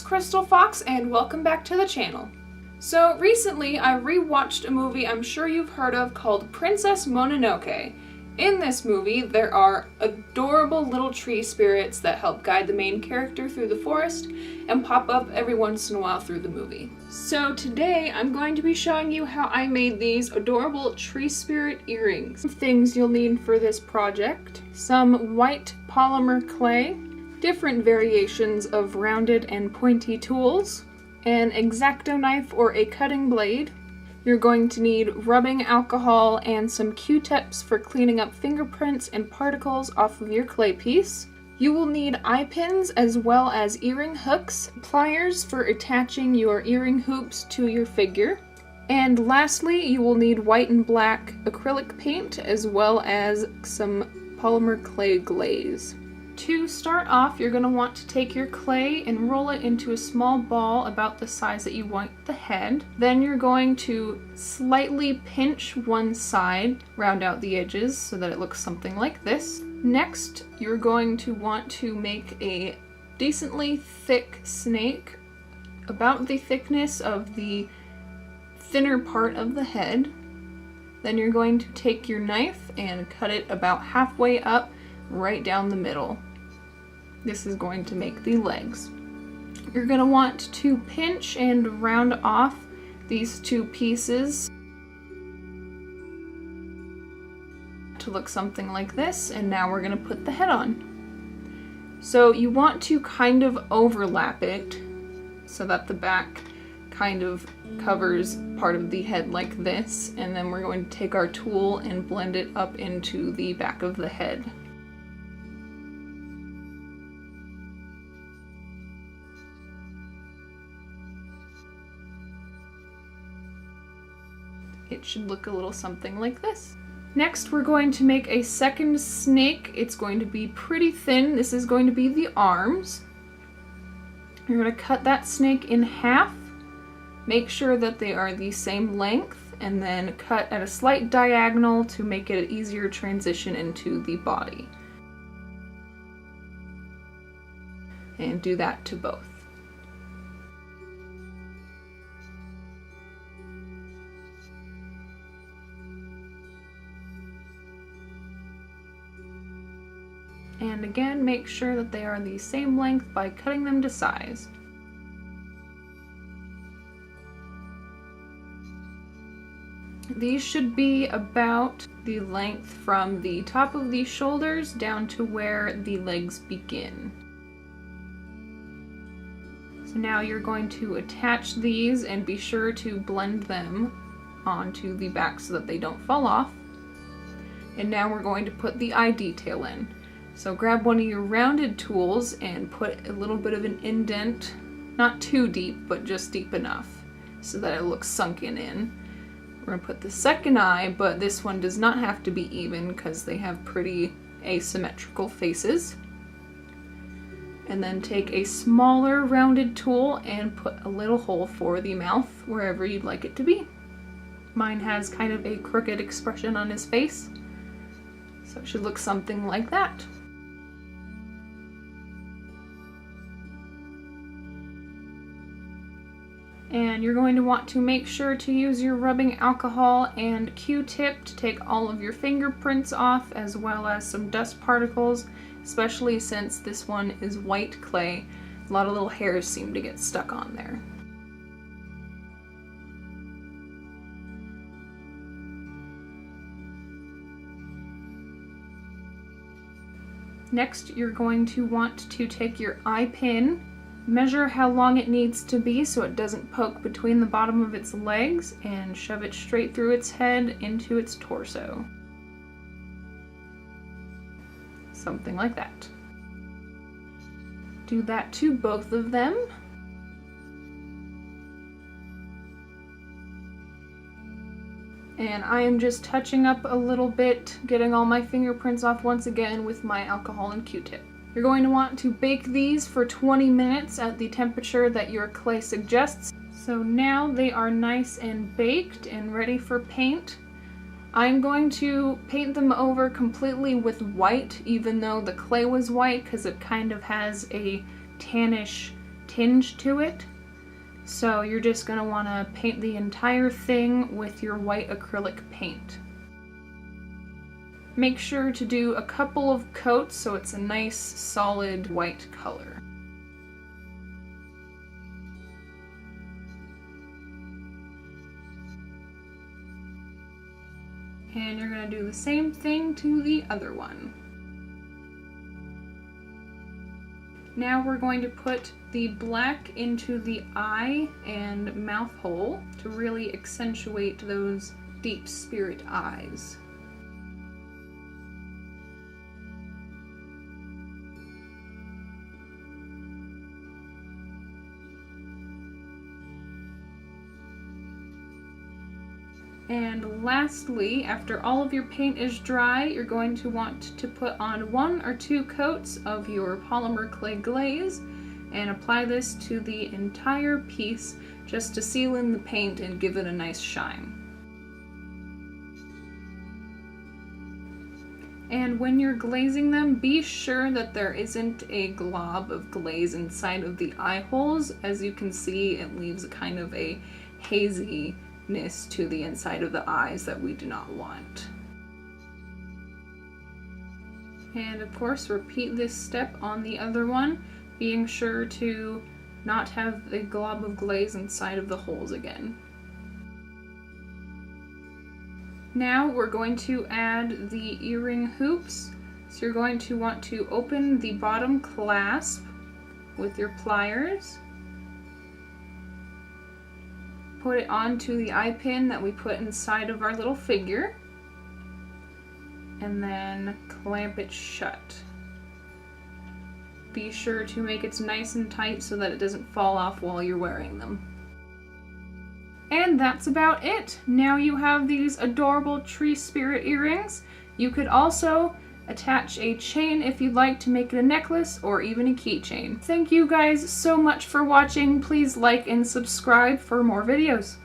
Crystal Fox and welcome back to the channel. So recently I rewatched a movie I'm sure you've heard of called Princess Mononoke. In this movie there are adorable little tree spirits that help guide the main character through the forest and pop up every once in a while through the movie. So today I'm going to be showing you how I made these adorable tree spirit earrings. Things you'll need for this project: some white polymer clay, different variations of rounded and pointy tools, an X-Acto knife or a cutting blade. You're going to need rubbing alcohol and some Q-tips for cleaning up fingerprints and particles off of your clay piece. You will need eye pins as well as earring hooks, pliers for attaching your earring hoops to your figure, and lastly you will need white and black acrylic paint as well as some polymer clay glaze. To start off, you're going to want to take your clay and roll it into a small ball about the size that you want the head. Then you're going to slightly pinch one side, round out the edges so that it looks something like this. Next, you're going to want to make a decently thick snake, about the thickness of the thinner part of the head. Then you're going to take your knife and cut it about halfway up, right down the middle. This is going to make the legs. You're going to want to pinch and round off these two pieces to look something like this, and now we're going to put the head on. So you want to kind of overlap it so that the back kind of covers part of the head like this, and then we're going to take our tool and blend it up into the back of the head. It should look a little something like this. Next, we're going to make a second snake. It's going to be pretty thin. This is going to be the arms. You're going to cut that snake in half. Make sure that they are the same length, and then cut at a slight diagonal to make it an easier transition into the body. And do that to both. And again, make sure that they are the same length by cutting them to size. These should be about the length from the top of the shoulders down to where the legs begin. So now you're going to attach these and be sure to blend them onto the back so that they don't fall off. And now we're going to put the eye detail in. So grab one of your rounded tools and put a little bit of an indent, not too deep, but just deep enough so that it looks sunken in. We're going to put the second eye, but this one does not have to be even because they have pretty asymmetrical faces. And then take a smaller rounded tool and put a little hole for the mouth wherever you'd like it to be. Mine has kind of a crooked expression on his face, so it should look something like that. And you're going to want to make sure to use your rubbing alcohol and Q-tip to take all of your fingerprints off, as well as some dust particles, especially since this one is white clay. A lot of little hairs seem to get stuck on there. Next, you're going to want to take your eye pin, measure how long it needs to be so it doesn't poke between the bottom of its legs, and shove it straight through its head into its torso. Something like that. Do that to both of them. And I am just touching up a little bit, getting all my fingerprints off once again with my alcohol and Q-tip. You're going to want to bake these for 20 minutes at the temperature that your clay suggests. So now they are nice and baked and ready for paint. I'm going to paint them over completely with white, even though the clay was white, because it kind of has a tannish tinge to it. So you're just going to want to paint the entire thing with your white acrylic paint. Make sure to do a couple of coats so it's a nice solid white color. And you're going to do the same thing to the other one. Now we're going to put the black into the eye and mouth hole to really accentuate those deep spirit eyes. And lastly, after all of your paint is dry, you're going to want to put on 1 or 2 coats of your polymer clay glaze and apply this to the entire piece just to seal in the paint and give it a nice shine. And when you're glazing them, be sure that there isn't a glob of glaze inside of the eye holes. As you can see, it leaves kind of a hazy to the inside of the eyes that we do not want. And of course, repeat this step on the other one, being sure to not have a glob of glaze inside of the holes again. Now we're going to add the earring hoops. So you're going to want to open the bottom clasp with your pliers. Put it onto the eye pin that we put inside of our little figure, and then clamp it shut. Be sure to make it nice and tight so that it doesn't fall off while you're wearing them. And that's about it. Now you have these adorable tree spirit earrings. You could also attach a chain if you'd like to make it a necklace or even a keychain. Thank you guys so much for watching. Please like and subscribe for more videos.